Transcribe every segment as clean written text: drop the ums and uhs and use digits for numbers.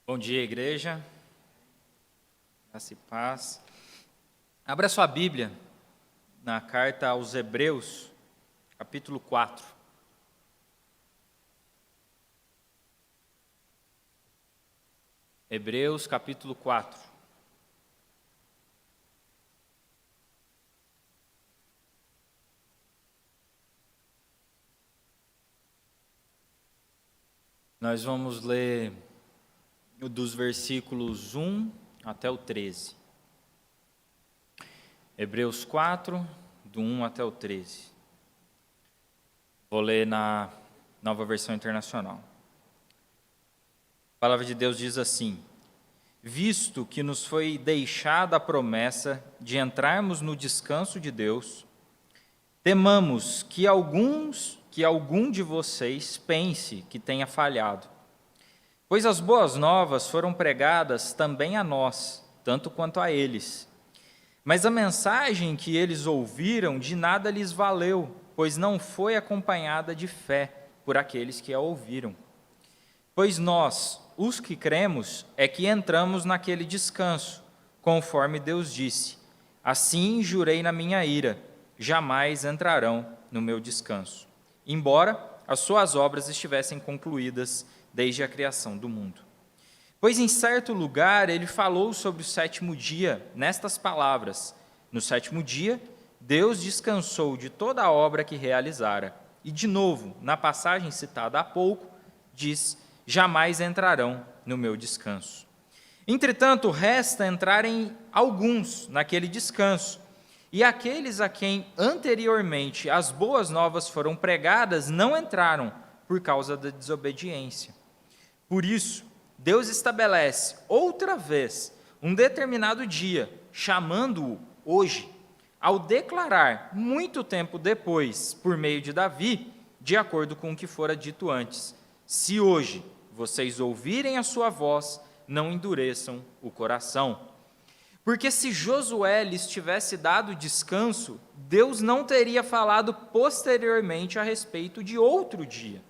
Bom dia, igreja. Graça e paz. Abra sua Bíblia na carta aos Hebreus, capítulo 4. Hebreus, capítulo 4. Nós vamos ler dos versículos 1 até o 13. Hebreus 4, do 1 até o 13. Vou ler na Nova Versão Internacional. A palavra de Deus diz assim: visto que nos foi deixada a promessa de entrarmos no descanso de Deus, temamos que algum de vocês pense que tenha falhado. Pois as boas novas foram pregadas também a nós, tanto quanto a eles. Mas a mensagem que eles ouviram de nada lhes valeu, pois não foi acompanhada de fé por aqueles que a ouviram. Pois nós, os que cremos, é que entramos naquele descanso, conforme Deus disse: assim jurei na minha ira, jamais entrarão no meu descanso, embora as suas obras estivessem concluídas desde a criação do mundo. Pois em certo lugar ele falou sobre o sétimo dia, nestas palavras: no sétimo dia, Deus descansou de toda a obra que realizara. E de novo, na passagem citada há pouco, diz: jamais entrarão no meu descanso. Entretanto, resta entrarem alguns naquele descanso, e aqueles a quem anteriormente as boas novas foram pregadas não entraram por causa da desobediência. Por isso, Deus estabelece outra vez um determinado dia, chamando-o hoje, ao declarar, muito tempo depois, por meio de Davi, de acordo com o que fora dito antes: se hoje vocês ouvirem a sua voz, não endureçam o coração. Porque se Josué lhes tivesse dado descanso, Deus não teria falado posteriormente a respeito de outro dia.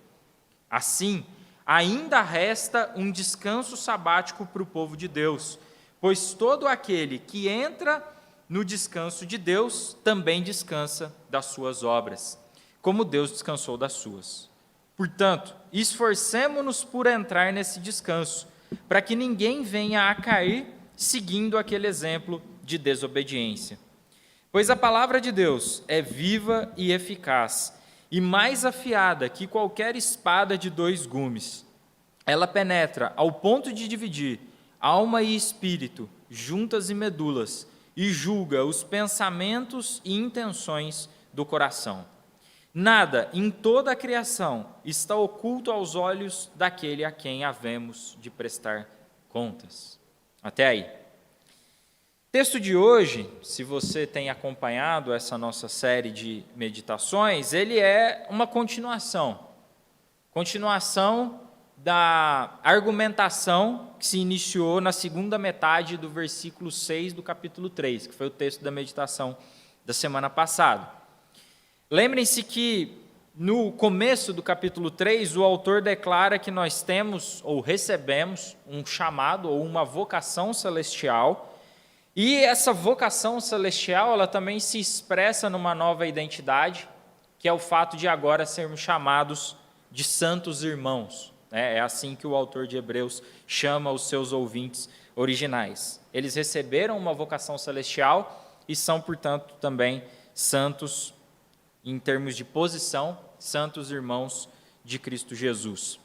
Assim, ainda resta um descanso sabático para o povo de Deus, pois todo aquele que entra no descanso de Deus também descansa das suas obras, como Deus descansou das suas. Portanto, esforcemo-nos por entrar nesse descanso, para que ninguém venha a cair seguindo aquele exemplo de desobediência. Pois a palavra de Deus é viva e eficaz, e mais afiada que qualquer espada de dois gumes. Ela penetra ao ponto de dividir alma e espírito, juntas e medulas, e julga os pensamentos e intenções do coração. Nada em toda a criação está oculto aos olhos daquele a quem havemos de prestar contas. Até aí. O texto de hoje, se você tem acompanhado essa nossa série de meditações, ele é uma continuação da argumentação que se iniciou na segunda metade do versículo 6 do capítulo 3, que foi o texto da meditação da semana passada. Lembrem-se que no começo do capítulo 3, o autor declara que nós temos ou recebemos um chamado ou uma vocação celestial. E essa vocação celestial, ela também se expressa numa nova identidade, que é o fato de agora sermos chamados de santos irmãos. É assim que o autor de Hebreus chama os seus ouvintes originais. Eles receberam uma vocação celestial e são, portanto, também santos em termos de posição, santos irmãos de Cristo Jesus.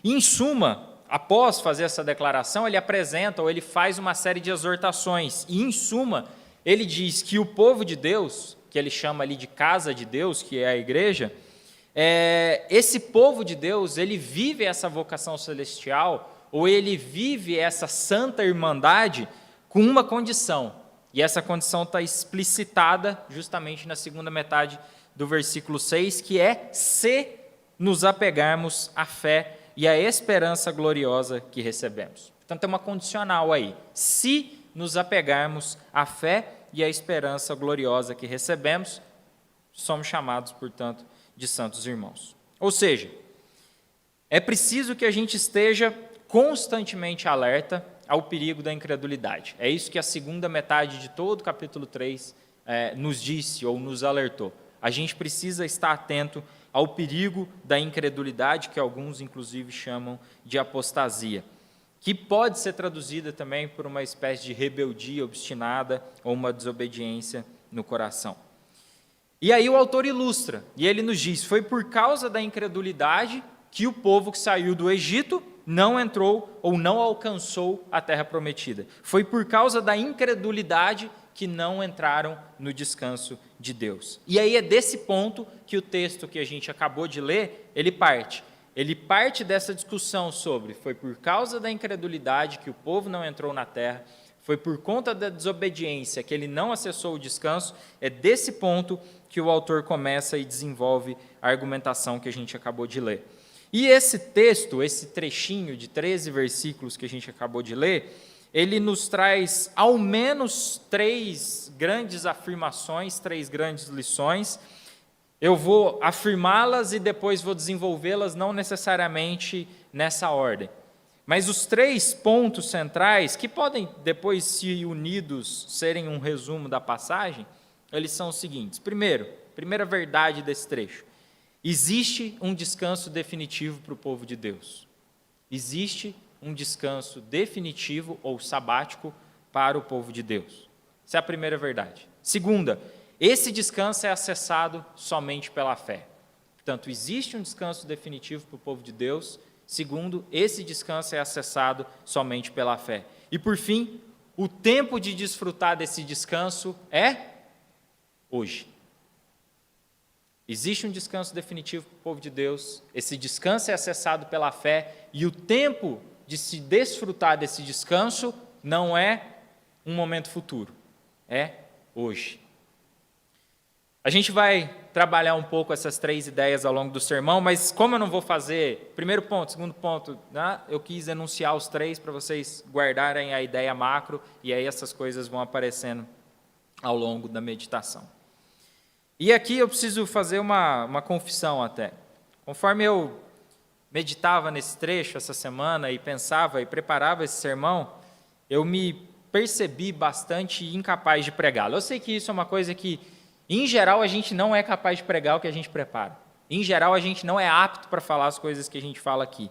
E, em suma, após fazer essa declaração, ele apresenta ou ele faz uma série de exortações. E, em suma, ele diz que o povo de Deus, que ele chama ali de casa de Deus, que é a igreja, esse povo de Deus, ele vive essa vocação celestial, ou ele vive essa santa irmandade com uma condição. E essa condição está explicitada justamente na segunda metade do versículo 6, que é se nos apegarmos à fé e à esperança gloriosa que recebemos. Portanto, é uma condicional aí. Se nos apegarmos à fé e à esperança gloriosa que recebemos, somos chamados, portanto, de santos irmãos. Ou seja, é preciso que a gente esteja constantemente alerta ao perigo da incredulidade. É isso que a segunda metade de todo o capítulo 3 nos disse ou nos alertou. A gente precisa estar atento ao perigo da incredulidade, que alguns inclusive chamam de apostasia, que pode ser traduzida também por uma espécie de rebeldia obstinada ou uma desobediência no coração. E aí o autor ilustra, e ele nos diz, foi por causa da incredulidade que o povo que saiu do Egito não entrou ou não alcançou a terra prometida. Foi por causa da incredulidade que não entraram no descanso de Deus. E aí é desse ponto que o texto que a gente acabou de ler, ele parte. Ele parte dessa discussão sobre foi por causa da incredulidade que o povo não entrou na terra, foi por conta da desobediência que ele não acessou o descanso. É desse ponto que o autor começa e desenvolve a argumentação que a gente acabou de ler. E esse texto, esse trechinho de 13 versículos que a gente acabou de ler, ele nos traz ao menos 3 grandes afirmações, 3 grandes lições. Eu vou afirmá-las e depois vou desenvolvê-las, não necessariamente nessa ordem. Mas os 3 pontos centrais, que podem depois, se unidos, serem um resumo da passagem, eles são os seguintes. Primeira verdade desse trecho. Existe um descanso definitivo para o povo de Deus. Existe um descanso definitivo ou sabático para o povo de Deus. Essa é a primeira verdade. Segunda, esse descanso é acessado somente pela fé. Portanto, existe um descanso definitivo para o povo de Deus. Segundo, esse descanso é acessado somente pela fé. E por fim, o tempo de desfrutar desse descanso é hoje. Existe um descanso definitivo para o povo de Deus, esse descanso é acessado pela fé, e o tempo de se desfrutar desse descanso não é um momento futuro, é hoje. A gente vai trabalhar um pouco essas 3 ideias ao longo do sermão, mas como eu não vou fazer primeiro ponto, segundo ponto, né, eu quis enunciar os 3 para vocês guardarem a ideia macro, e aí essas coisas vão aparecendo ao longo da meditação. E aqui eu preciso fazer uma confissão até. Conforme eu meditava nesse trecho essa semana e pensava e preparava esse sermão, eu me percebi bastante incapaz de pregá-lo. Eu sei que isso é uma coisa que, em geral, a gente não é capaz de pregar o que a gente prepara. Em geral, a gente não é apto para falar as coisas que a gente fala aqui.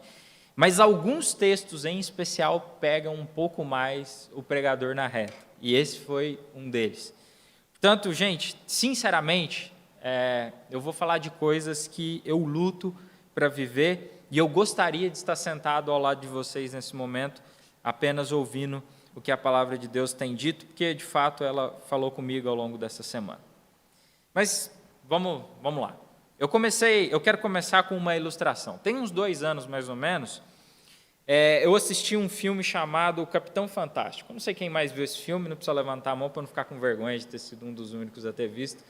Mas alguns textos, em especial, pegam um pouco mais o pregador na reta. E esse foi um deles. Portanto, gente, sinceramente, eu vou falar de coisas que eu luto para viver e eu gostaria de estar sentado ao lado de vocês nesse momento, apenas ouvindo o que a palavra de Deus tem dito, porque, de fato, ela falou comigo ao longo dessa semana. Mas, vamos lá. Eu quero começar com uma ilustração. Tem uns 2 anos, mais ou menos, eu assisti um filme chamado O Capitão Fantástico. Eu não sei quem mais viu esse filme, não precisa levantar a mão para não ficar com vergonha de ter sido um dos únicos a ter visto.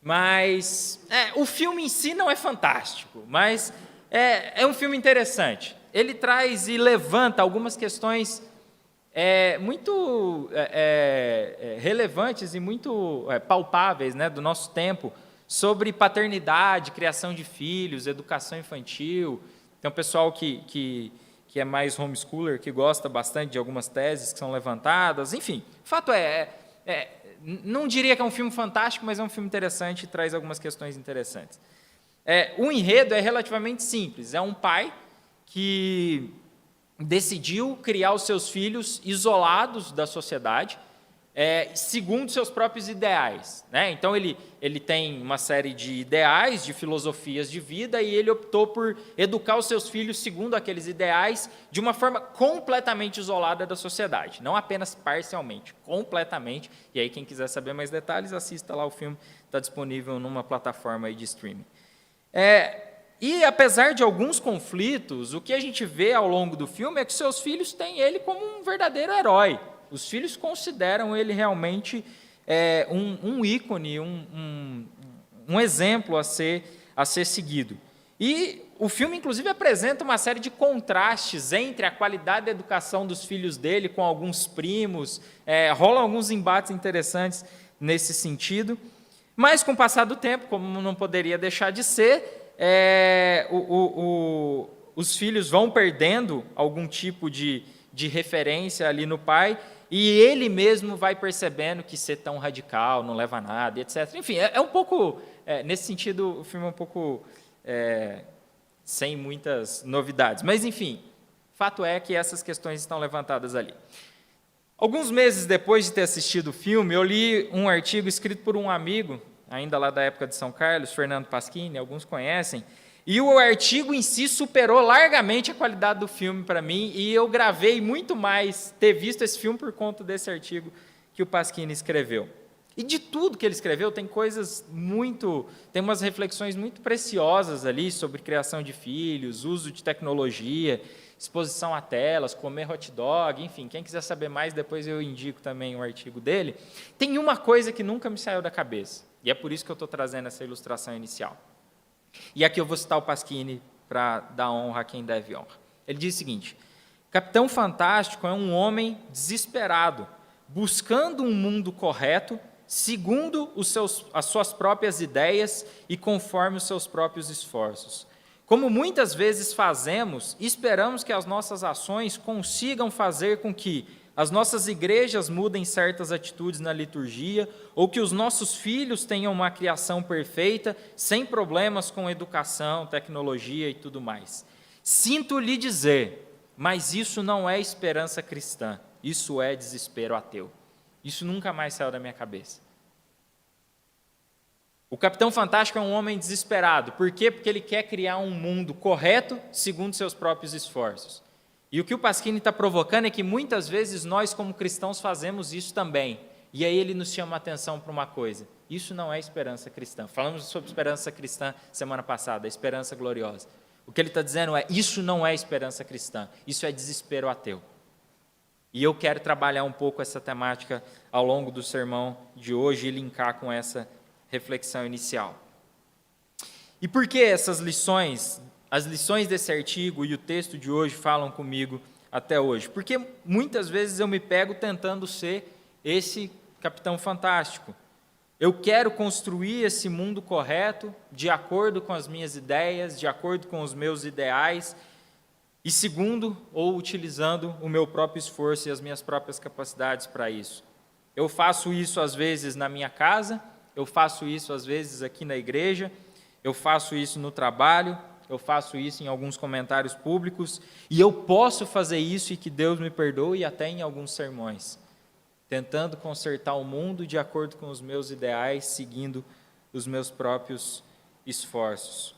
Mas o filme em si não é fantástico, mas é um filme interessante. Ele traz e levanta algumas questões muito relevantes e muito palpáveis, né, do nosso tempo, sobre paternidade, criação de filhos, educação infantil. Tem um pessoal que é mais homeschooler, que gosta bastante de algumas teses que são levantadas. Enfim, o fato não diria que é um filme fantástico, mas é um filme interessante e traz algumas questões interessantes. O enredo é relativamente simples. É um pai que decidiu criar os seus filhos isolados da sociedade, segundo seus próprios ideais, né? Então, ele tem uma série de ideais, de filosofias de vida, e ele optou por educar os seus filhos segundo aqueles ideais, de uma forma completamente isolada da sociedade, não apenas parcialmente, completamente. E aí, quem quiser saber mais detalhes, assista lá o filme, está disponível numa plataforma aí de streaming. E, apesar de alguns conflitos, o que a gente vê ao longo do filme é que seus filhos têm ele como um verdadeiro herói. Os filhos consideram ele realmente um ícone, um exemplo a ser seguido. E o filme, inclusive, apresenta uma série de contrastes entre a qualidade da educação dos filhos dele com alguns primos, rolam alguns embates interessantes nesse sentido. Mas, com o passar do tempo, como não poderia deixar de ser, os filhos vão perdendo algum tipo de referência ali no pai, e ele mesmo vai percebendo que ser tão radical não leva a nada, etc. Enfim, é um pouco, nesse sentido, o filme é um pouco sem muitas novidades. Mas, enfim, fato é que essas questões estão levantadas ali. Alguns meses depois de ter assistido o filme, eu li um artigo escrito por um amigo, ainda lá da época de São Carlos, Fernando Pasquini, alguns conhecem, e o artigo em si superou largamente a qualidade do filme para mim, e eu gravei muito mais ter visto esse filme por conta desse artigo que o Pasquini escreveu. E de tudo que ele escreveu, tem umas reflexões muito preciosas ali sobre criação de filhos, uso de tecnologia, exposição a telas, comer hot dog, enfim, quem quiser saber mais, depois eu indico também o artigo dele. Tem uma coisa que nunca me saiu da cabeça, e é por isso que eu estou trazendo essa ilustração inicial. E aqui eu vou citar o Pasquini para dar honra a quem deve honra. Ele diz o seguinte: Capitão Fantástico é um homem desesperado, buscando um mundo correto, segundo as suas próprias ideias e conforme os seus próprios esforços. Como muitas vezes fazemos, esperamos que as nossas ações consigam fazer com que as nossas igrejas mudem certas atitudes na liturgia, ou que os nossos filhos tenham uma criação perfeita, sem problemas com educação, tecnologia e tudo mais. Sinto lhe dizer, mas isso não é esperança cristã, isso é desespero ateu. Isso nunca mais saiu da minha cabeça. O Capitão Fantástico é um homem desesperado. Por quê? Porque ele quer criar um mundo correto segundo seus próprios esforços. E o que o Pasquini está provocando é que muitas vezes nós, como cristãos, fazemos isso também. E aí ele nos chama a atenção para uma coisa: isso não é esperança cristã. Falamos sobre esperança cristã semana passada, a esperança gloriosa. O que ele está dizendo é: isso não é esperança cristã, isso é desespero ateu. E eu quero trabalhar um pouco essa temática ao longo do sermão de hoje e linkar com essa reflexão inicial. E por que essas lições, as lições desse artigo e o texto de hoje falam comigo até hoje? Porque muitas vezes eu me pego tentando ser esse Capitão Fantástico. Eu quero construir esse mundo correto, de acordo com as minhas ideias, de acordo com os meus ideais, e segundo ou utilizando o meu próprio esforço e as minhas próprias capacidades para isso. Eu faço isso às vezes na minha casa, eu faço isso às vezes aqui na igreja, eu faço isso no trabalho, eu faço isso em alguns comentários públicos, e eu posso fazer isso, e que Deus me perdoe, até em alguns sermões, tentando consertar o mundo de acordo com os meus ideais, seguindo os meus próprios esforços.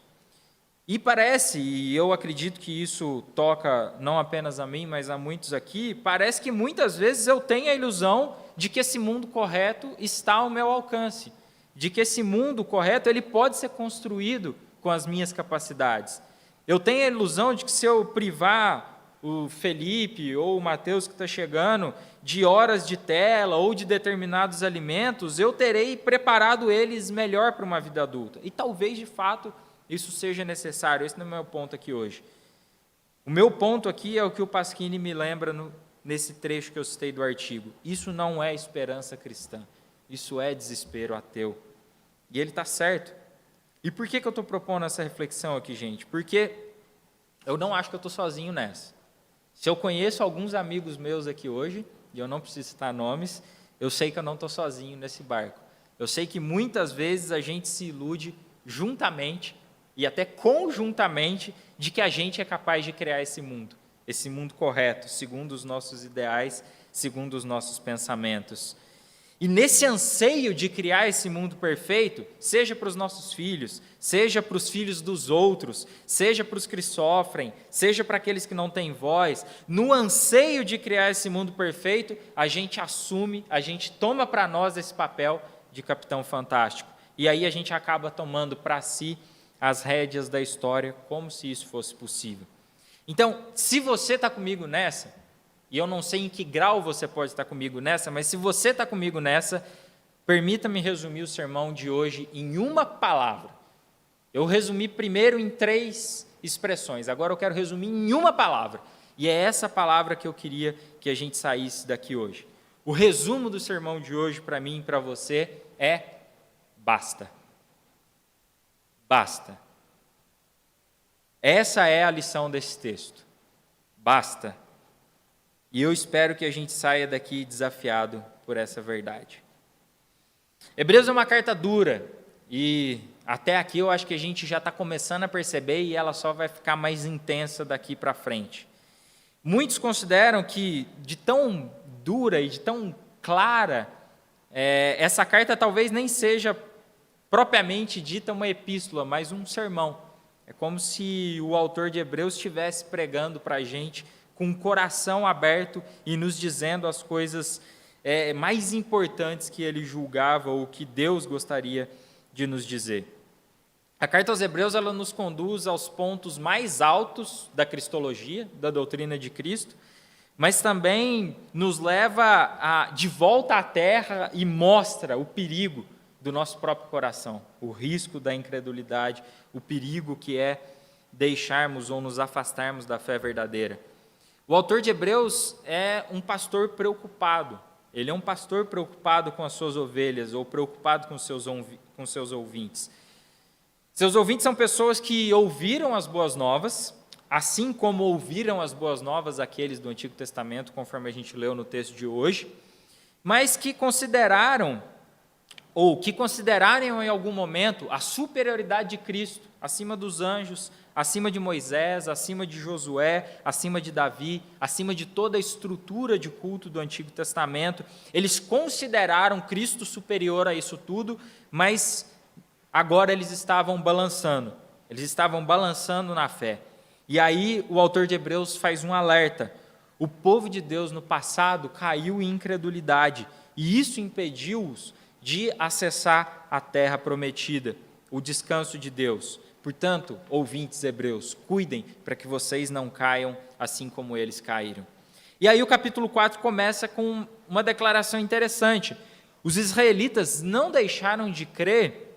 E parece, e eu acredito que isso toca não apenas a mim, mas a muitos aqui, parece que muitas vezes eu tenho a ilusão de que esse mundo correto está ao meu alcance, de que esse mundo correto ele pode ser construído com as minhas capacidades. Eu tenho a ilusão de que se eu privar o Felipe ou o Mateus que está chegando de horas de tela ou de determinados alimentos, eu terei preparado eles melhor para uma vida adulta. E talvez, de fato, isso seja necessário. Esse não é o meu ponto aqui hoje. O meu ponto aqui é o que o Pasquini me lembra nesse trecho que eu citei do artigo. Isso não é esperança cristã. Isso é desespero ateu. E ele está certo. E por que eu estou propondo essa reflexão aqui, gente? Porque eu não acho que eu estou sozinho nessa. Se eu conheço alguns amigos meus aqui hoje, e eu não preciso citar nomes, eu sei que eu não estou sozinho nesse barco. Eu sei que muitas vezes a gente se ilude juntamente e até conjuntamente de que a gente é capaz de criar esse mundo correto, segundo os nossos ideais, segundo os nossos pensamentos. E nesse anseio de criar esse mundo perfeito, seja para os nossos filhos, seja para os filhos dos outros, seja para os que sofrem, seja para aqueles que não têm voz, no anseio de criar esse mundo perfeito, a gente assume, a gente toma para nós esse papel de Capitão Fantástico. E aí a gente acaba tomando para si as rédeas da história, como se isso fosse possível. Então, se você está comigo nessa, e eu não sei em que grau você pode estar comigo nessa, mas se você está comigo nessa, permita-me resumir o sermão de hoje em uma palavra. Eu resumi primeiro em 3 expressões, agora eu quero resumir em uma palavra. E é essa palavra que eu queria que a gente saísse daqui hoje. O resumo do sermão de hoje, para mim e para você, é basta. Basta. Essa é a lição desse texto. Basta. E eu espero que a gente saia daqui desafiado por essa verdade. Hebreus é uma carta dura, e até aqui eu acho que a gente já está começando a perceber, e ela só vai ficar mais intensa daqui para frente. Muitos consideram que, de tão dura e de tão clara, essa carta talvez nem seja propriamente dita uma epístola, mas um sermão. É como se o autor de Hebreus estivesse pregando para a gente com o coração aberto e nos dizendo as coisas mais importantes que ele julgava ou que Deus gostaria de nos dizer. A carta aos Hebreus ela nos conduz aos pontos mais altos da cristologia, da doutrina de Cristo, mas também nos leva de volta à terra e mostra o perigo do nosso próprio coração, o risco da incredulidade, o perigo que é deixarmos ou nos afastarmos da fé verdadeira. O autor de Hebreus é um pastor preocupado. Ele é um pastor preocupado com as suas ovelhas ou preocupado com seus ouvintes. Seus ouvintes são pessoas que ouviram as boas novas, assim como ouviram as boas novas aqueles do Antigo Testamento, conforme a gente leu no texto de hoje, mas que consideraram ou que consideraram em algum momento a superioridade de Cristo acima dos anjos, acima de Moisés, acima de Josué, acima de Davi, acima de toda a estrutura de culto do Antigo Testamento. Eles consideraram Cristo superior a isso tudo, mas agora eles estavam balançando na fé. E aí o autor de Hebreus faz um alerta. O povo de Deus no passado caiu em incredulidade, e isso impediu-os de acessar a terra prometida, o descanso de Deus. Portanto, ouvintes hebreus, cuidem para que vocês não caiam assim como eles caíram. E aí o capítulo 4 começa com uma declaração interessante. Os israelitas não deixaram de crer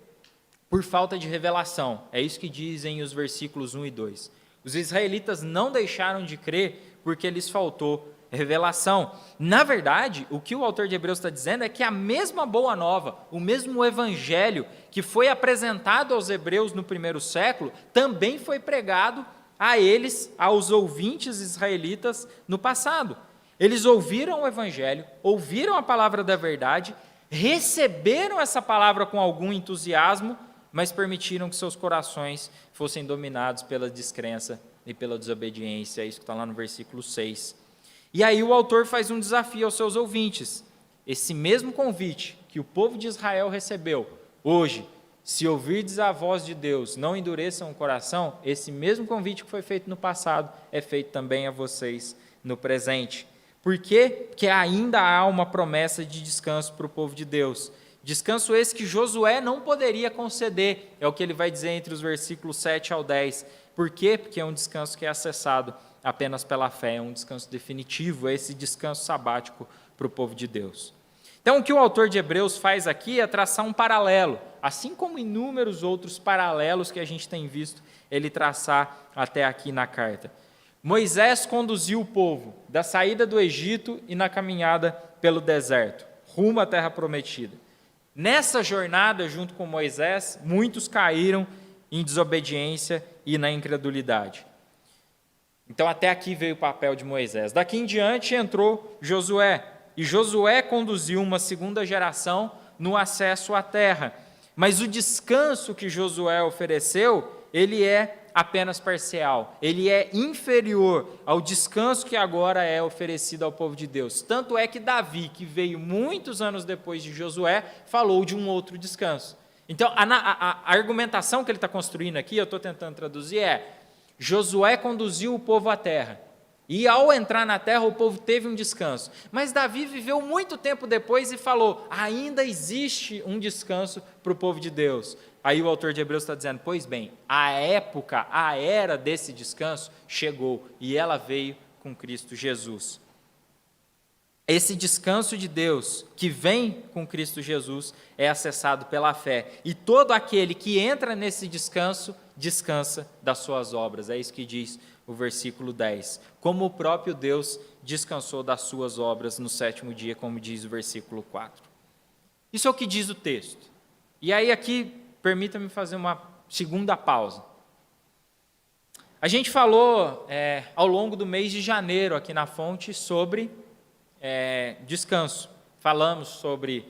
por falta de revelação. É isso que dizem os versículos 1 e 2. Os israelitas não deixaram de crer porque lhes faltou revelação. Na verdade, o que o autor de Hebreus está dizendo é que a mesma boa nova, o mesmo evangelho que foi apresentado aos hebreus no primeiro século, também foi pregado a eles, aos ouvintes israelitas no passado. Eles ouviram o evangelho, ouviram a palavra da verdade, receberam essa palavra com algum entusiasmo, mas permitiram que seus corações fossem dominados pela descrença e pela desobediência. É isso que está lá no versículo 6. E aí o autor faz um desafio aos seus ouvintes. Esse mesmo convite que o povo de Israel recebeu, hoje, se ouvirdes a voz de Deus, não endureçam o coração, esse mesmo convite que foi feito no passado é feito também a vocês no presente. Por quê? Porque ainda há uma promessa de descanso para o povo de Deus. Descanso esse que Josué não poderia conceder, é o que ele vai dizer entre os versículos 7 ao 10. Por quê? Porque é um descanso que é acessado apenas pela fé, é um descanso definitivo, é esse descanso sabático para o povo de Deus. Então, o que o autor de Hebreus faz aqui é traçar um paralelo, assim como inúmeros outros paralelos que a gente tem visto ele traçar até aqui na carta. Moisés conduziu o povo da saída do Egito e na caminhada pelo deserto, rumo à terra prometida. Nessa jornada, junto com Moisés, muitos caíram em desobediência e na incredulidade. Então, até aqui veio o papel de Moisés. Daqui em diante entrou Josué, e Josué conduziu uma segunda geração no acesso à terra. Mas o descanso que Josué ofereceu, ele é apenas parcial, ele é inferior ao descanso que agora é oferecido ao povo de Deus. Tanto é que Davi, que veio muitos anos depois de Josué, falou de um outro descanso. Então, a argumentação que ele está construindo aqui, eu estou tentando traduzir, Josué conduziu o povo à terra, e ao entrar na terra o povo teve um descanso. Mas Davi viveu muito tempo depois e falou, ainda existe um descanso para o povo de Deus. Aí o autor de Hebreus está dizendo, pois bem, a era desse descanso chegou, e ela veio com Cristo Jesus. Esse descanso de Deus que vem com Cristo Jesus é acessado pela fé. E todo aquele que entra nesse descanso, descansa das suas obras. É isso que diz o versículo 10. Como o próprio Deus descansou das suas obras no sétimo dia, como diz o versículo 4. Isso é o que diz o texto. E aí aqui, permita-me fazer uma segunda pausa. A gente falou ao longo do mês de janeiro aqui na Fonte sobre descanso. Falamos sobre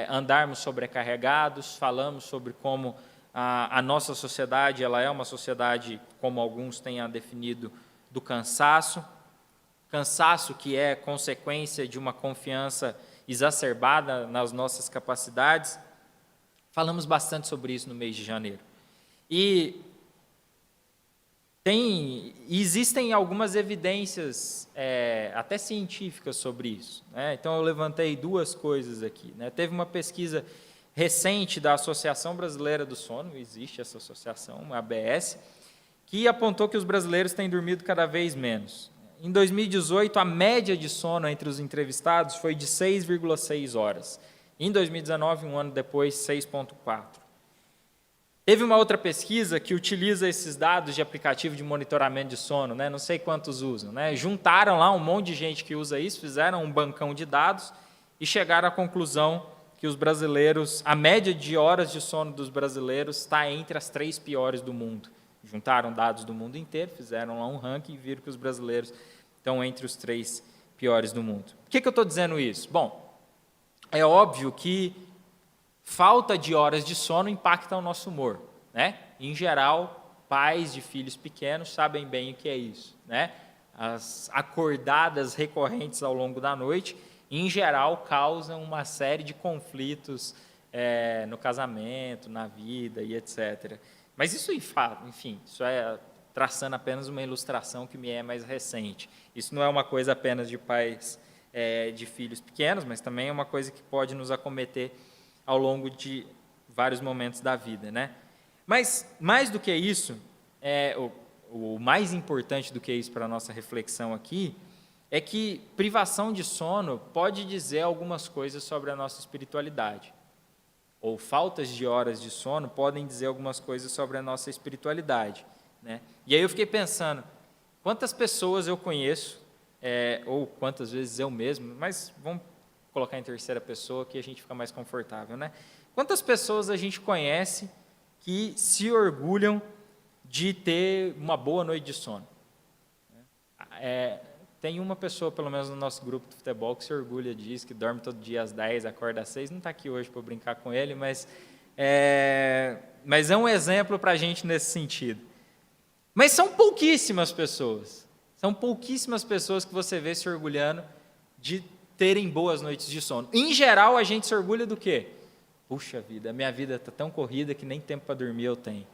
andarmos sobrecarregados, falamos sobre como a nossa sociedade ela é uma sociedade, como alguns têm a definido, do cansaço. Cansaço que é consequência de uma confiança exacerbada nas nossas capacidades. Falamos bastante sobre isso no mês de janeiro. E existem algumas evidências, até científicas, sobre isso, né? Então, eu levantei duas coisas aqui, né? Teve uma pesquisa recente da Associação Brasileira do Sono, existe essa associação, a ABS, que apontou que os brasileiros têm dormido cada vez menos. Em 2018, a média de sono entre os entrevistados foi de 6,6 horas. Em 2019, um ano depois, 6,4. Teve uma outra pesquisa que utiliza esses dados de aplicativo de monitoramento de sono, né? Não sei quantos usam, né? Juntaram lá um monte de gente que usa isso, fizeram um bancão de dados e chegaram à conclusão que os brasileiros, a média de horas de sono dos brasileiros está entre as 3 piores do mundo. Juntaram dados do mundo inteiro, fizeram lá um ranking e viram que os brasileiros estão entre os 3 piores do mundo. Por que eu estou dizendo isso? Bom, é óbvio que falta de horas de sono impacta o nosso humor, né? Em geral, pais de filhos pequenos sabem bem o que é isso, né? As acordadas recorrentes ao longo da noite, em geral, causam uma série de conflitos no casamento, na vida e etc. Mas isso, enfim, isso é traçando apenas uma ilustração que me é mais recente. Isso não é uma coisa apenas de pais de filhos pequenos, mas também é uma coisa que pode nos acometer ao longo de vários momentos da vida, né? Mas, mais do que isso, o mais importante do que isso para a nossa reflexão aqui, é que privação de sono pode dizer algumas coisas sobre a nossa espiritualidade. Ou faltas de horas de sono podem dizer algumas coisas sobre a nossa espiritualidade, né? E aí eu fiquei pensando, quantas pessoas eu conheço, ou quantas vezes eu mesmo, mas vamos colocar em terceira pessoa que a gente fica mais confortável, né? Quantas pessoas a gente conhece que se orgulham de ter uma boa noite de sono? Tem uma pessoa, pelo menos no nosso grupo de futebol, que se orgulha disso, que dorme todo dia às 10, acorda às 6, não está aqui hoje para brincar com ele, mas é um exemplo para a gente nesse sentido. Mas são pouquíssimas pessoas que você vê se orgulhando de terem boas noites de sono. Em geral, a gente se orgulha do quê? Puxa vida, a minha vida está tão corrida que nem tempo para dormir eu tenho,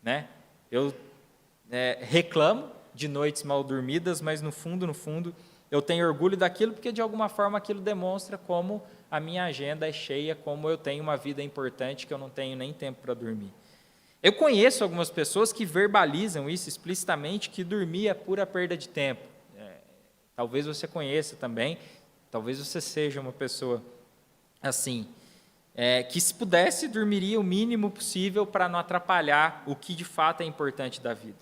né? Eu reclamo de noites mal dormidas, mas no fundo, eu tenho orgulho daquilo porque, de alguma forma, aquilo demonstra como a minha agenda é cheia, como eu tenho uma vida importante que eu não tenho nem tempo para dormir. Eu conheço algumas pessoas que verbalizam isso explicitamente, que dormir é pura perda de tempo. Talvez você conheça também, talvez você seja uma pessoa assim, que se pudesse, dormiria o mínimo possível para não atrapalhar o que de fato é importante da vida.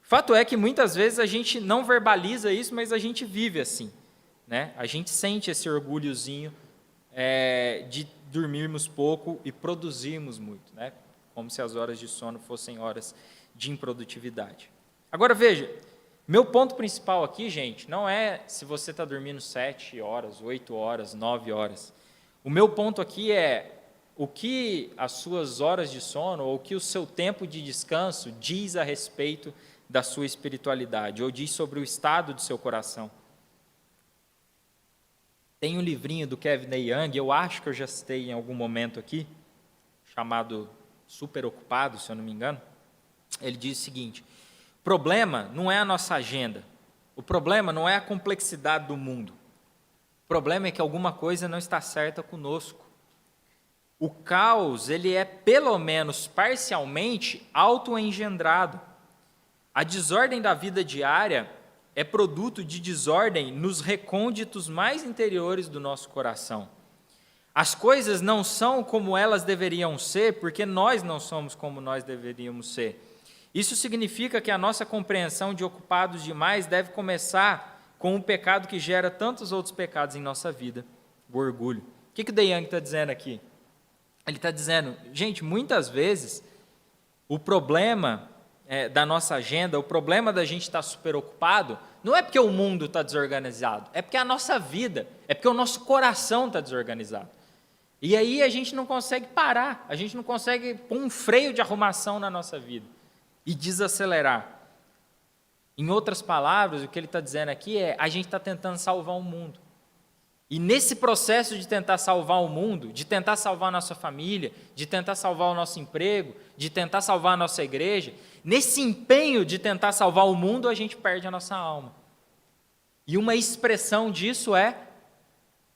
Fato é que muitas vezes a gente não verbaliza isso, mas a gente vive assim, né? A gente sente esse orgulhozinho de dormirmos pouco e produzirmos muito, né? Como se as horas de sono fossem horas de improdutividade. Agora veja, meu ponto principal aqui, gente, não é se você está dormindo 7 horas, 8 horas, 9 horas. O meu ponto aqui é o que as suas horas de sono ou o que o seu tempo de descanso diz a respeito da sua espiritualidade, ou diz sobre o estado do seu coração. Tem um livrinho do Kevin Young, eu acho que eu já citei em algum momento aqui, chamado Super Ocupado, se eu não me engano. Ele diz o seguinte: o problema não é a nossa agenda, o problema não é a complexidade do mundo, o problema é que alguma coisa não está certa conosco. O caos, ele é pelo menos parcialmente autoengendrado. A desordem da vida diária é produto de desordem nos recônditos mais interiores do nosso coração. As coisas não são como elas deveriam ser, porque nós não somos como nós deveríamos ser. Isso significa que a nossa compreensão de ocupados demais deve começar com um pecado que gera tantos outros pecados em nossa vida, o orgulho. O que o De Young está dizendo aqui? Ele está dizendo, gente, muitas vezes o problema da nossa agenda, o problema da gente estar super ocupado, não é porque o mundo está desorganizado, é porque a nossa vida, é porque o nosso coração está desorganizado. E aí a gente não consegue parar, a gente não consegue pôr um freio de arrumação na nossa vida e desacelerar. Em outras palavras, o que ele está dizendo aqui é, a gente está tentando salvar o mundo. E nesse processo de tentar salvar o mundo, de tentar salvar a nossa família, de tentar salvar o nosso emprego, de tentar salvar a nossa igreja, nesse empenho de tentar salvar o mundo, a gente perde a nossa alma. E uma expressão disso é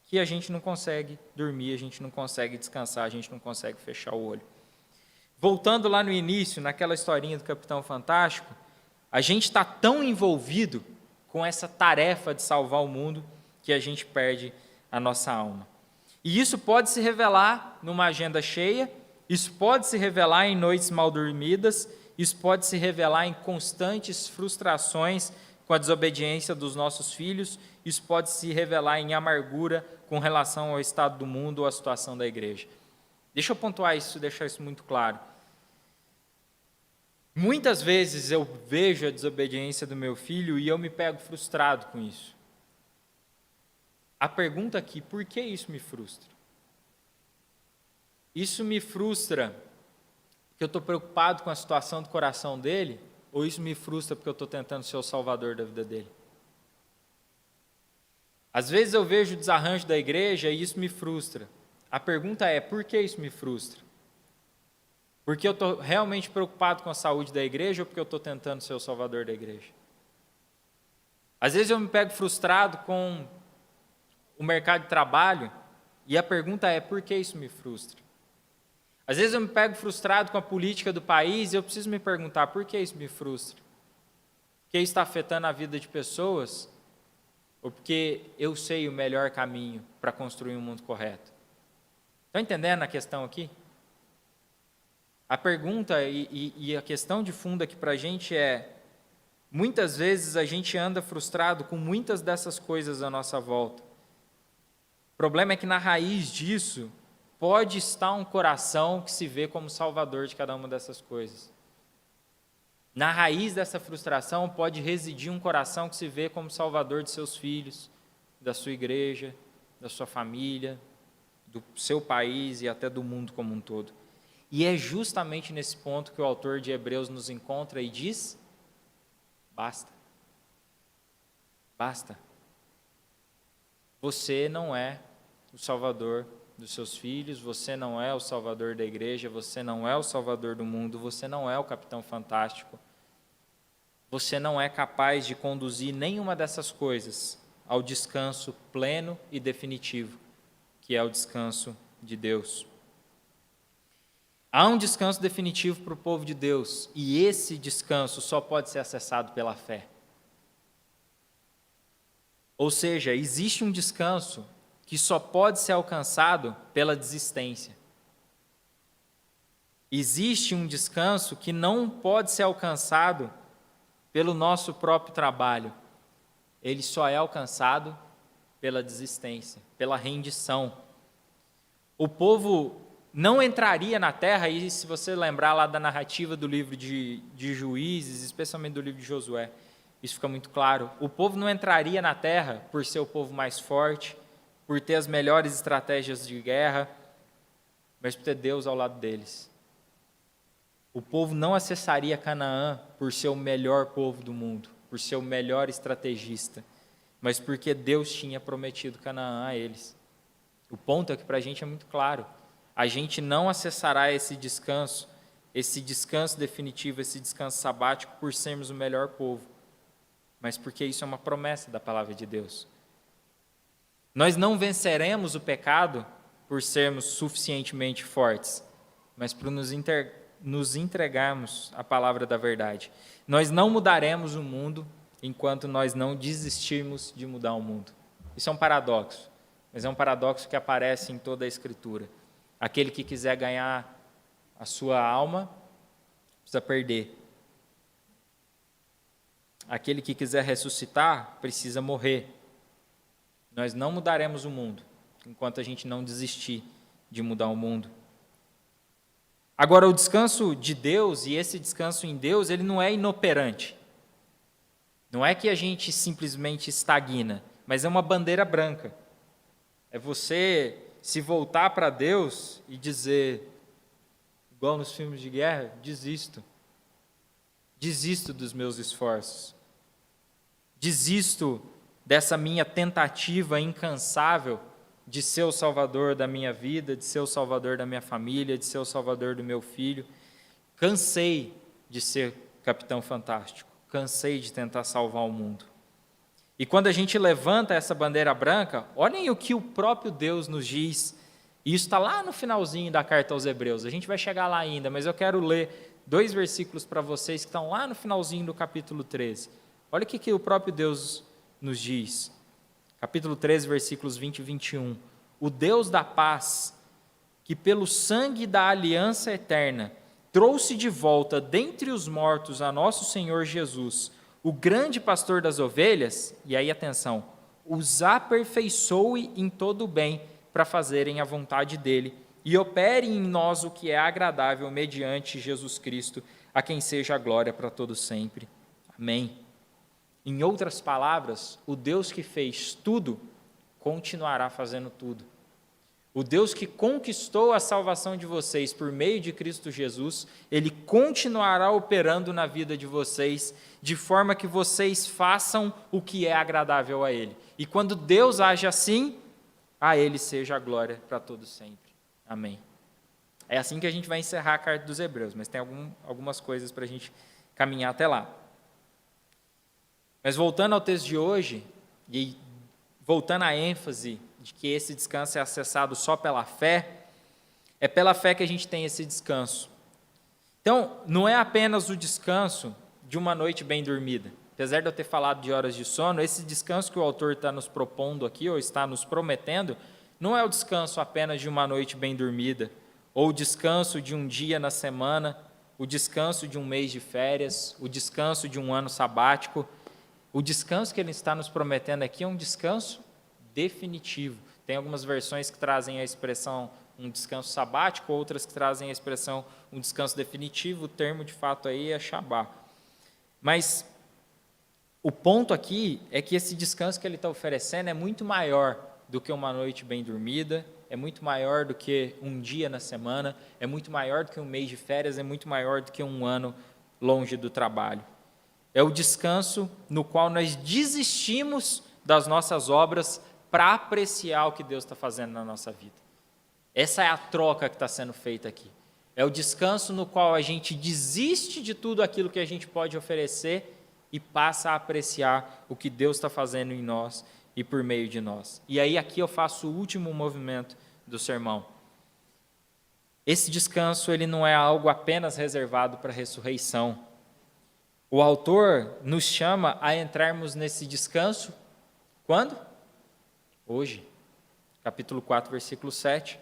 que a gente não consegue dormir, a gente não consegue descansar, a gente não consegue fechar o olho. Voltando lá no início, naquela historinha do Capitão Fantástico, a gente está tão envolvido com essa tarefa de salvar o mundo que a gente perde a nossa alma. E isso pode se revelar numa agenda cheia, isso pode se revelar em noites mal dormidas, isso pode se revelar em constantes frustrações com a desobediência dos nossos filhos, isso pode se revelar em amargura com relação ao estado do mundo ou à situação da igreja. Deixa eu pontuar isso, deixar isso muito claro. Muitas vezes eu vejo a desobediência do meu filho e eu me pego frustrado com isso. A pergunta aqui, por que isso me frustra? Isso me frustra porque eu estou preocupado com a situação do coração dele, ou isso me frustra porque eu estou tentando ser o salvador da vida dele? Às vezes eu vejo o desarranjo da igreja e isso me frustra. A pergunta é, por que isso me frustra? Porque eu estou realmente preocupado com a saúde da igreja ou porque eu estou tentando ser o salvador da igreja? Às vezes eu me pego frustrado com o mercado de trabalho e a pergunta é, por que isso me frustra? Às vezes eu me pego frustrado com a política do país e eu preciso me perguntar, por que isso me frustra? Porque isso está afetando a vida de pessoas ou porque eu sei o melhor caminho para construir um mundo correto? Estão entendendo a questão aqui? A pergunta e a questão de fundo aqui para a gente é, muitas vezes a gente anda frustrado com muitas dessas coisas à nossa volta. O problema é que na raiz disso pode estar um coração que se vê como salvador de cada uma dessas coisas. Na raiz dessa frustração pode residir um coração que se vê como salvador de seus filhos, da sua igreja, da sua família, do seu país e até do mundo como um todo. E é justamente nesse ponto que o autor de Hebreus nos encontra e diz, basta. Basta. Você não é o salvador dos seus filhos, você não é o salvador da igreja, você não é o salvador do mundo, você não é o Capitão Fantástico. Você não é capaz de conduzir nenhuma dessas coisas ao descanso pleno e definitivo, que é o descanso de Deus. Há um descanso definitivo para o povo de Deus, e esse descanso só pode ser acessado pela fé. Ou seja, existe um descanso que só pode ser alcançado pela desistência. Existe um descanso que não pode ser alcançado pelo nosso próprio trabalho. Ele só é alcançado pela desistência, pela rendição. O povo não entraria na terra, e se você lembrar lá da narrativa do livro de Juízes, especialmente do livro de Josué, isso fica muito claro. O povo não entraria na terra por ser o povo mais forte, por ter as melhores estratégias de guerra, mas por ter Deus ao lado deles. O povo não acessaria Canaã por ser o melhor povo do mundo, por ser o melhor estrategista, mas porque Deus tinha prometido Canaã a eles. O ponto aqui para a gente é muito claro. A gente não acessará esse descanso definitivo, esse descanso sabático por sermos o melhor povo, mas porque isso é uma promessa da palavra de Deus. Nós não venceremos o pecado por sermos suficientemente fortes, mas por nos entregarmos à palavra da verdade. Nós não mudaremos o mundo enquanto nós não desistirmos de mudar o mundo. Isso é um paradoxo, mas é um paradoxo que aparece em toda a Escritura. Aquele que quiser ganhar a sua alma, precisa perder. Aquele que quiser ressuscitar, precisa morrer. Nós não mudaremos o mundo enquanto a gente não desistir de mudar o mundo. Agora, o descanso de Deus, e esse descanso em Deus, ele não é inoperante. Não é que a gente simplesmente estagna, mas é uma bandeira branca. É você se voltar para Deus e dizer, igual nos filmes de guerra, desisto. Desisto dos meus esforços. Desisto dessa minha tentativa incansável de ser o salvador da minha vida, de ser o salvador da minha família, de ser o salvador do meu filho. Cansei de ser Capitão Fantástico. Cansei de tentar salvar o mundo. E quando a gente levanta essa bandeira branca, olhem o que o próprio Deus nos diz. E isso está lá no finalzinho da carta aos Hebreus. A gente vai chegar lá ainda, mas eu quero ler 2 versículos para vocês que estão lá no finalzinho do capítulo 13. Olha o que o próprio Deus nos diz. Capítulo 13, versículos 20 e 21. O Deus da paz, que pelo sangue da aliança eterna trouxe de volta dentre os mortos a nosso Senhor Jesus, o grande pastor das ovelhas, e aí atenção, os aperfeiçoe em todo o bem para fazerem a vontade dele, e opere em nós o que é agradável mediante Jesus Cristo, a quem seja a glória para todo sempre. Amém. Em outras palavras, o Deus que fez tudo, continuará fazendo tudo. O Deus que conquistou a salvação de vocês por meio de Cristo Jesus, Ele continuará operando na vida de vocês, de forma que vocês façam o que é agradável a Ele. E quando Deus age assim, a Ele seja a glória para todos sempre. Amém. É assim que a gente vai encerrar a carta dos Hebreus, mas tem algumas coisas para a gente caminhar até lá. Mas voltando ao texto de hoje, e voltando à ênfase de que esse descanso é acessado só pela fé, é pela fé que a gente tem esse descanso. Então, não é apenas o descanso de uma noite bem dormida. Apesar de eu ter falado de horas de sono, esse descanso que o autor está nos propondo aqui, ou está nos prometendo, não é o descanso apenas de uma noite bem dormida, ou o descanso de um dia na semana, o descanso de um mês de férias, o descanso de um ano sabático. O descanso que ele está nos prometendo aqui é um descanso definitivo. Tem algumas versões que trazem a expressão um descanso sabático, outras que trazem a expressão um descanso definitivo. O termo, de fato, aí é Shabá. Mas o ponto aqui é que esse descanso que ele está oferecendo é muito maior do que uma noite bem dormida, é muito maior do que um dia na semana, é muito maior do que um mês de férias, é muito maior do que um ano longe do trabalho. É o descanso no qual nós desistimos das nossas obras para apreciar o que Deus está fazendo na nossa vida. Essa é a troca que está sendo feita aqui. É o descanso no qual a gente desiste de tudo aquilo que a gente pode oferecer e passa a apreciar o que Deus está fazendo em nós e por meio de nós. E aí aqui eu faço o último movimento do sermão. Esse descanso ele não é algo apenas reservado para a ressurreição. O autor nos chama a entrarmos nesse descanso, quando? Hoje. Capítulo 4, versículo 7.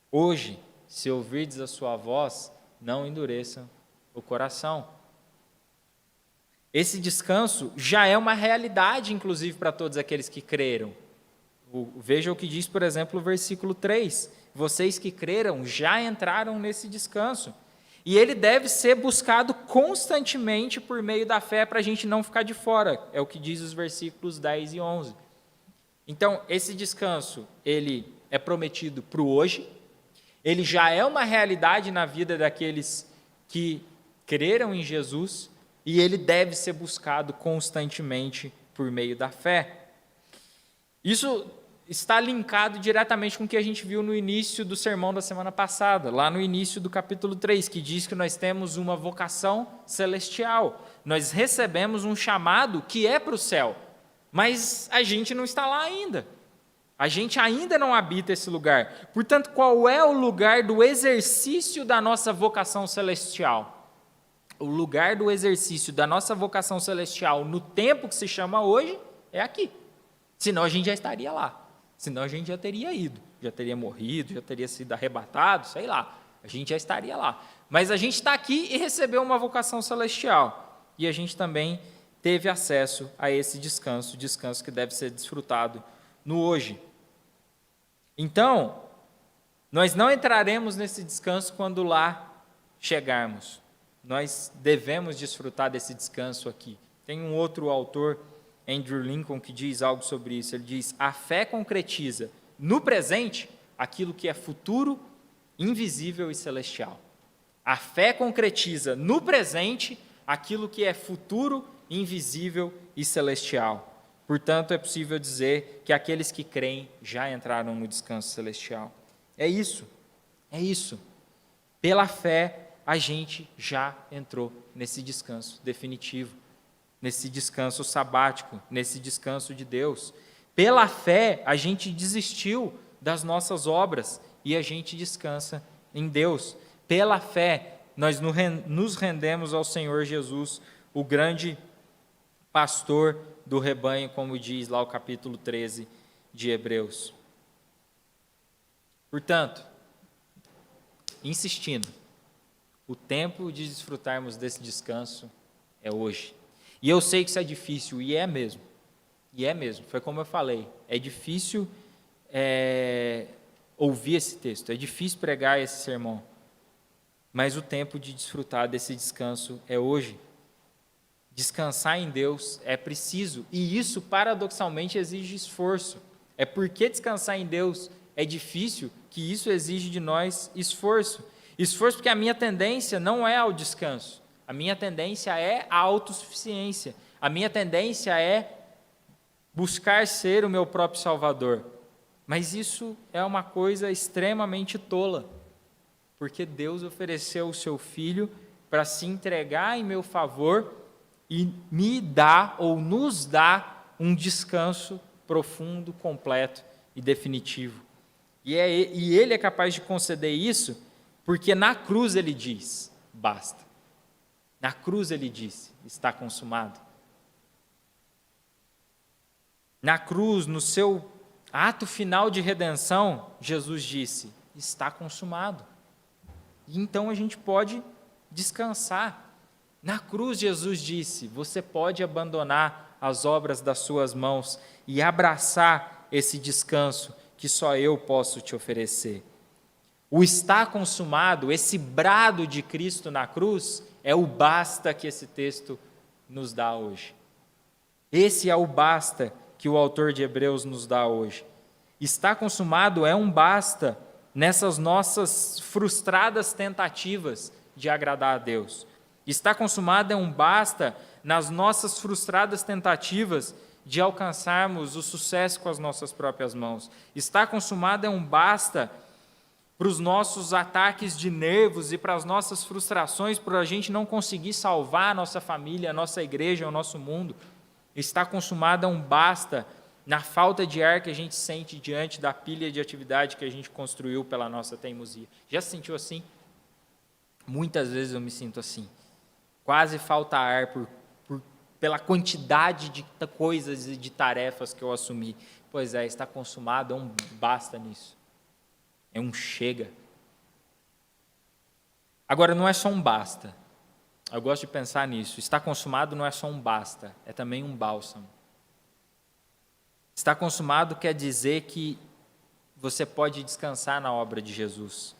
Hoje, se ouvirdes a sua voz, não endureçam o coração. Esse descanso já é uma realidade, inclusive, para todos aqueles que creram. Veja o que diz, por exemplo, o versículo 3. Vocês que creram já entraram nesse descanso. E ele deve ser buscado constantemente por meio da fé para a gente não ficar de fora. É o que diz os versículos 10 e 11. Então, esse descanso, ele é prometido para o hoje. Ele já é uma realidade na vida daqueles que creram em Jesus. E ele deve ser buscado constantemente por meio da fé. Isso está linkado diretamente com o que a gente viu no início do sermão da semana passada, lá no início do capítulo 3, que diz que nós temos uma vocação celestial. Nós recebemos um chamado que é para o céu, mas a gente não está lá ainda. A gente ainda não habita esse lugar. Portanto, qual é o lugar do exercício da nossa vocação celestial? O lugar do exercício da nossa vocação celestial no tempo que se chama hoje é aqui. Senão a gente já estaria lá. Senão a gente já teria ido, já teria morrido, já teria sido arrebatado, sei lá. A gente já estaria lá. Mas a gente está aqui e recebeu uma vocação celestial. E a gente também teve acesso a esse descanso, descanso que deve ser desfrutado no hoje. Então, Nós não entraremos nesse descanso quando lá chegarmos. Nós devemos desfrutar desse descanso aqui. Tem um outro autor, Andrew Lincoln, que diz algo sobre isso. Ele diz: a fé concretiza no presente aquilo que é futuro, invisível e celestial. A fé concretiza no presente aquilo que é futuro, invisível e celestial. Portanto, é possível dizer que aqueles que creem já entraram no descanso celestial. É isso. Pela fé, a gente já entrou nesse descanso definitivo, nesse descanso sabático, nesse descanso de Deus. Pela fé, a gente desistiu das nossas obras e a gente descansa em Deus. Pela fé, nós nos rendemos ao Senhor Jesus, o grande pastor do rebanho, como diz lá o capítulo 13 de Hebreus. Portanto, insistindo, o tempo de desfrutarmos desse descanso é hoje. E eu sei que isso é difícil, e é mesmo. Foi como eu falei, é difícil ouvir esse texto, é difícil pregar esse sermão, mas o tempo de desfrutar desse descanso é hoje. Descansar em Deus é preciso, e isso paradoxalmente exige esforço. É porque descansar em Deus é difícil que isso exige de nós esforço. Esforço porque a minha tendência não é ao descanso, a minha tendência é à autossuficiência, a minha tendência é buscar ser o meu próprio Salvador. Mas isso é uma coisa extremamente tola, porque Deus ofereceu o seu Filho para se entregar em meu favor e me dá ou nos dá um descanso profundo, completo e definitivo. E Ele é capaz de conceder isso porque na cruz Ele diz, basta. Na cruz Ele disse, está consumado. Na cruz, no seu ato final de redenção, Jesus disse, está consumado. E então a gente pode descansar. Na cruz, Jesus disse, você pode abandonar as obras das suas mãos e abraçar esse descanso que só eu posso te oferecer. O está consumado, esse brado de Cristo na cruz, é o basta que esse texto nos dá hoje. Esse é o basta que o autor de Hebreus nos dá hoje. Está consumado é um basta nessas nossas frustradas tentativas de agradar a Deus. Está consumado é um basta nas nossas frustradas tentativas de alcançarmos o sucesso com as nossas próprias mãos. Está consumado é um basta para os nossos ataques de nervos e para as nossas frustrações por a gente não conseguir salvar a nossa família, a nossa igreja, o nosso mundo. Está consumado é um basta na falta de ar que a gente sente diante da pilha de atividade que a gente construiu pela nossa teimosia. Já se sentiu assim? Muitas vezes eu me sinto assim. Quase falta ar pela quantidade de coisas e de tarefas que eu assumi. Pois é, está consumado, é um basta nisso. É um chega. Agora, não é só um basta. Eu gosto de pensar nisso. Está consumado não é só um basta, é também um bálsamo. Está consumado quer dizer que você pode descansar na obra de Jesus.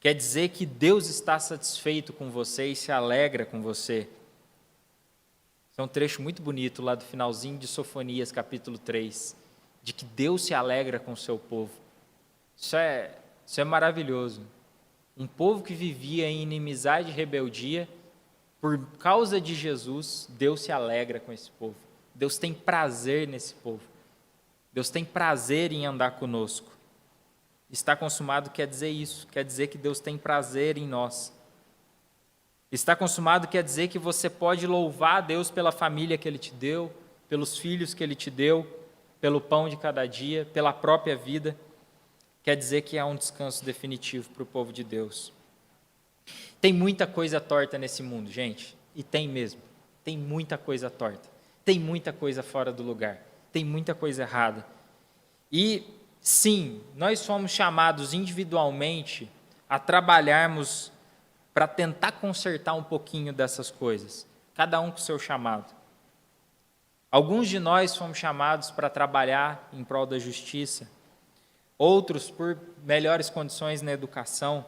Quer dizer que Deus está satisfeito com você e se alegra com você. Esse é um trecho muito bonito lá do finalzinho de Sofonias, capítulo 3, de que Deus se alegra com o seu povo. Isso é maravilhoso. Um povo que vivia em inimizade e rebeldia, por causa de Jesus, Deus se alegra com esse povo. Deus tem prazer nesse povo. Deus tem prazer em andar conosco. Está consumado quer dizer isso, quer dizer que Deus tem prazer em nós. Está consumado quer dizer que você pode louvar a Deus pela família que Ele te deu, pelos filhos que Ele te deu, pelo pão de cada dia, pela própria vida. Quer dizer que há um descanso definitivo para o povo de Deus. Tem muita coisa torta nesse mundo, gente, e tem mesmo. Tem muita coisa torta, tem muita coisa fora do lugar, tem muita coisa errada. E sim, nós somos chamados individualmente a trabalharmos para tentar consertar um pouquinho dessas coisas, cada um com o seu chamado. Alguns de nós fomos chamados para trabalhar em prol da justiça, outros por melhores condições na educação,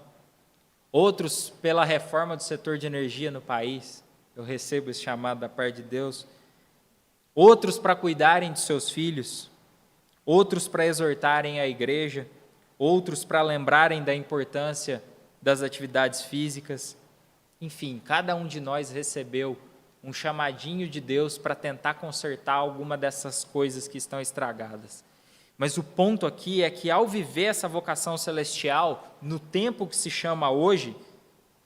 outros pela reforma do setor de energia no país. Eu recebo esse chamado da parte de Deus. Outros para cuidarem de seus filhos, outros para exortarem a igreja, outros para lembrarem da importância das atividades físicas. Enfim, cada um de nós recebeu um chamadinho de Deus para tentar consertar alguma dessas coisas que estão estragadas. Mas o ponto aqui é que, ao viver essa vocação celestial, no tempo que se chama hoje,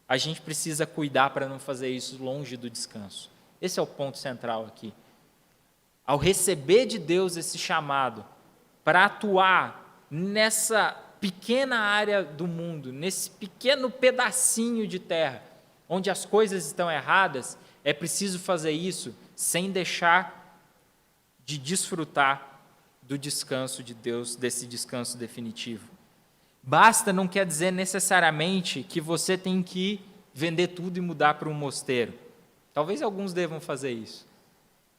a gente precisa cuidar para não fazer isso longe do descanso. Esse é o ponto central aqui. Ao receber de Deus esse chamado para atuar nessa pequena área do mundo, nesse pequeno pedacinho de terra, onde as coisas estão erradas, é preciso fazer isso sem deixar de desfrutar do descanso de Deus, desse descanso definitivo. Basta não quer dizer necessariamente que você tem que vender tudo e mudar para um mosteiro. Talvez alguns devam fazer isso.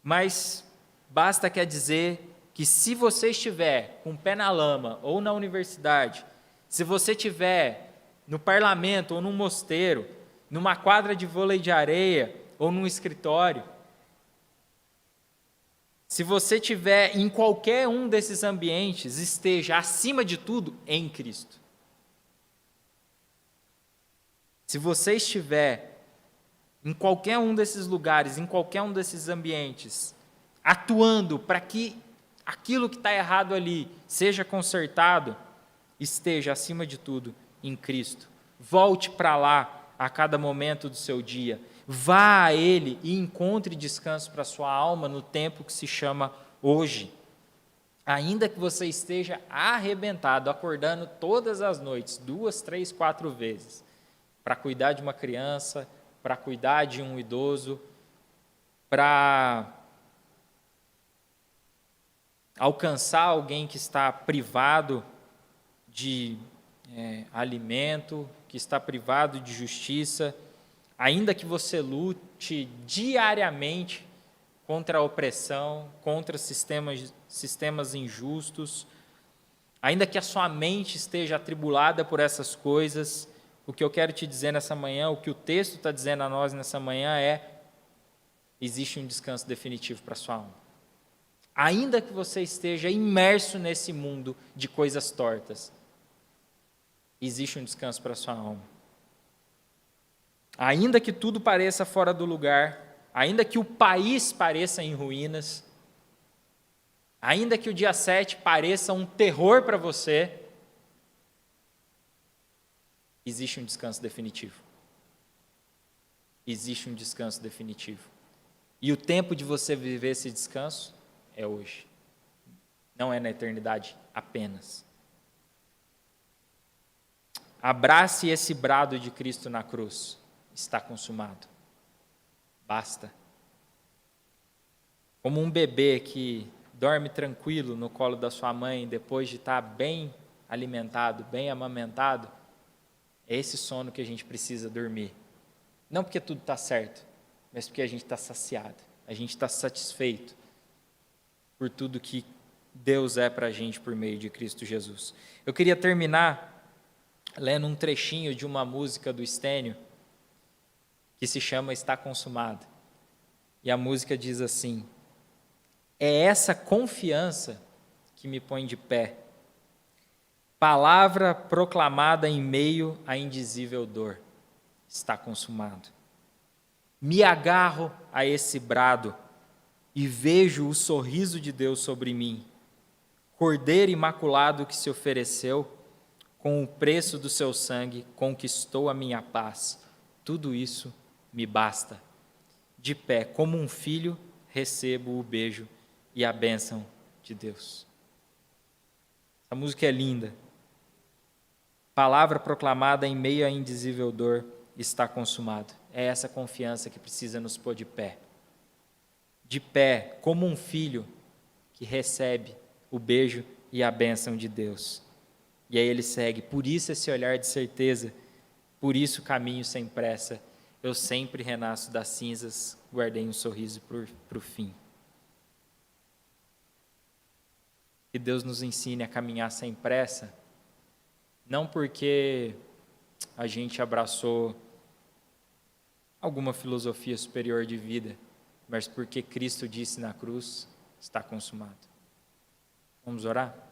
Mas basta quer dizer que se você estiver com o pé na lama ou na universidade, se você estiver no parlamento ou num mosteiro, numa quadra de vôlei de areia ou num escritório, se você estiver em qualquer um desses ambientes, esteja, acima de tudo, em Cristo. Se você estiver em qualquer um desses lugares, em qualquer um desses ambientes, atuando para que aquilo que está errado ali seja consertado, esteja, acima de tudo, em Cristo. Volte para lá a cada momento do seu dia. Vá a Ele e encontre descanso para a sua alma no tempo que se chama hoje. Ainda que você esteja arrebentado, acordando todas as noites, 2, 3, 4 vezes, para cuidar de uma criança, para cuidar de um idoso, para alcançar alguém que está privado de alimento, que está privado de justiça, ainda que você lute diariamente contra a opressão, contra sistemas injustos, ainda que a sua mente esteja atribulada por essas coisas, o que eu quero te dizer nessa manhã, o que o texto está dizendo a nós nessa manhã é: existe um descanso definitivo para a sua alma. Ainda que você esteja imerso nesse mundo de coisas tortas, existe um descanso para a sua alma. Ainda que tudo pareça fora do lugar, ainda que o país pareça em ruínas, ainda que o dia 7 pareça um terror para você, existe um descanso definitivo. Existe um descanso definitivo. E o tempo de você viver esse descanso é hoje. Não é na eternidade apenas. Abrace esse brado de Cristo na cruz. Está consumado. Basta. Como um bebê que dorme tranquilo no colo da sua mãe depois de estar bem alimentado, bem amamentado, é esse sono que a gente precisa dormir. Não porque tudo está certo, mas porque a gente está saciado, a gente está satisfeito por tudo que Deus é para a gente por meio de Cristo Jesus. Eu queria terminar lendo um trechinho de uma música do Estênio, que se chama Está Consumado. E a música diz assim: é essa confiança que me põe de pé, palavra proclamada em meio à indizível dor, está consumado. Me agarro a esse brado e vejo o sorriso de Deus sobre mim, Cordeiro imaculado que se ofereceu, com o preço do seu sangue conquistou a minha paz. Tudo isso me basta. De pé, como um filho, recebo o beijo e a bênção de Deus. Essa música é linda. Palavra proclamada em meio à indizível dor, está consumado. É essa confiança que precisa nos pôr de pé. De pé, como um filho que recebe o beijo e a bênção de Deus. E aí ele segue: por isso esse olhar de certeza, por isso caminho sem pressa, eu sempre renasço das cinzas, guardei um sorriso para o fim. Que Deus nos ensine a caminhar sem pressa, não porque a gente abraçou alguma filosofia superior de vida, mas porque Cristo disse na cruz, está consumado. Vamos orar?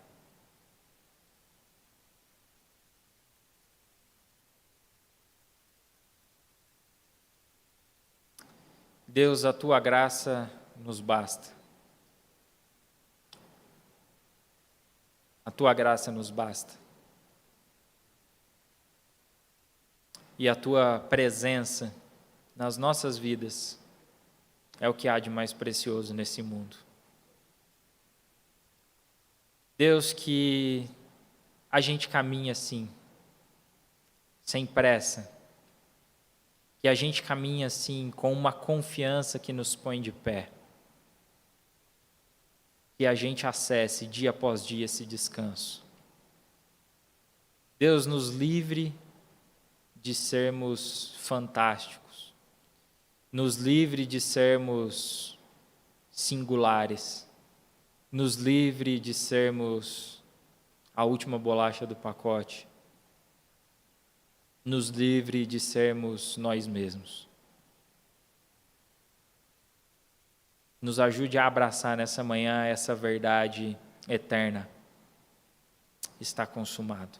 Deus, a tua graça nos basta. A tua graça nos basta. E a tua presença nas nossas vidas é o que há de mais precioso nesse mundo. Deus, que a gente caminhe assim, sem pressa, que a gente caminhe assim com uma confiança que nos põe de pé, que a gente acesse dia após dia esse descanso. Deus, nos livre de sermos fantásticos, nos livre de sermos singulares, nos livre de sermos a última bolacha do pacote, nos livre de sermos nós mesmos. Nos ajude a abraçar nessa manhã essa verdade eterna. Está consumado.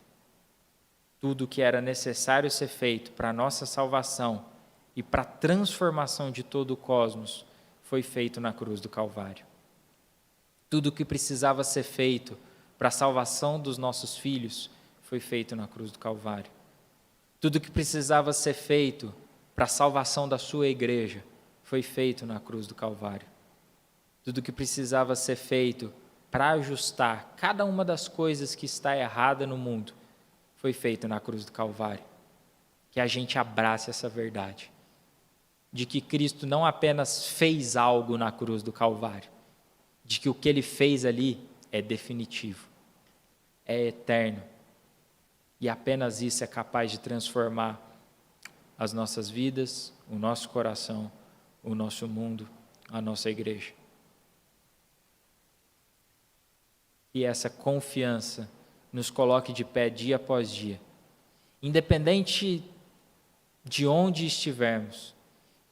Tudo que era necessário ser feito para a nossa salvação e para a transformação de todo o cosmos foi feito na cruz do Calvário. Tudo o que precisava ser feito para a salvação dos nossos filhos foi feito na cruz do Calvário. Tudo o que precisava ser feito para a salvação da sua igreja foi feito na cruz do Calvário. Tudo o que precisava ser feito para ajustar cada uma das coisas que está errada no mundo foi feito na cruz do Calvário. Que a gente abrace essa verdade, de que Cristo não apenas fez algo na cruz do Calvário, de que o que Ele fez ali é definitivo, é eterno, e apenas isso é capaz de transformar as nossas vidas, o nosso coração, o nosso mundo, a nossa igreja. E essa confiança nos coloque de pé dia após dia, independente de onde estivermos,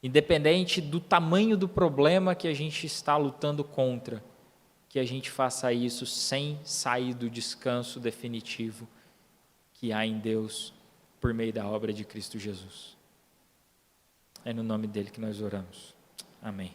independente do tamanho do problema que a gente está lutando contra, que a gente faça isso sem sair do descanso definitivo que há em Deus por meio da obra de Cristo Jesus. É no nome dele que nós oramos. Amém.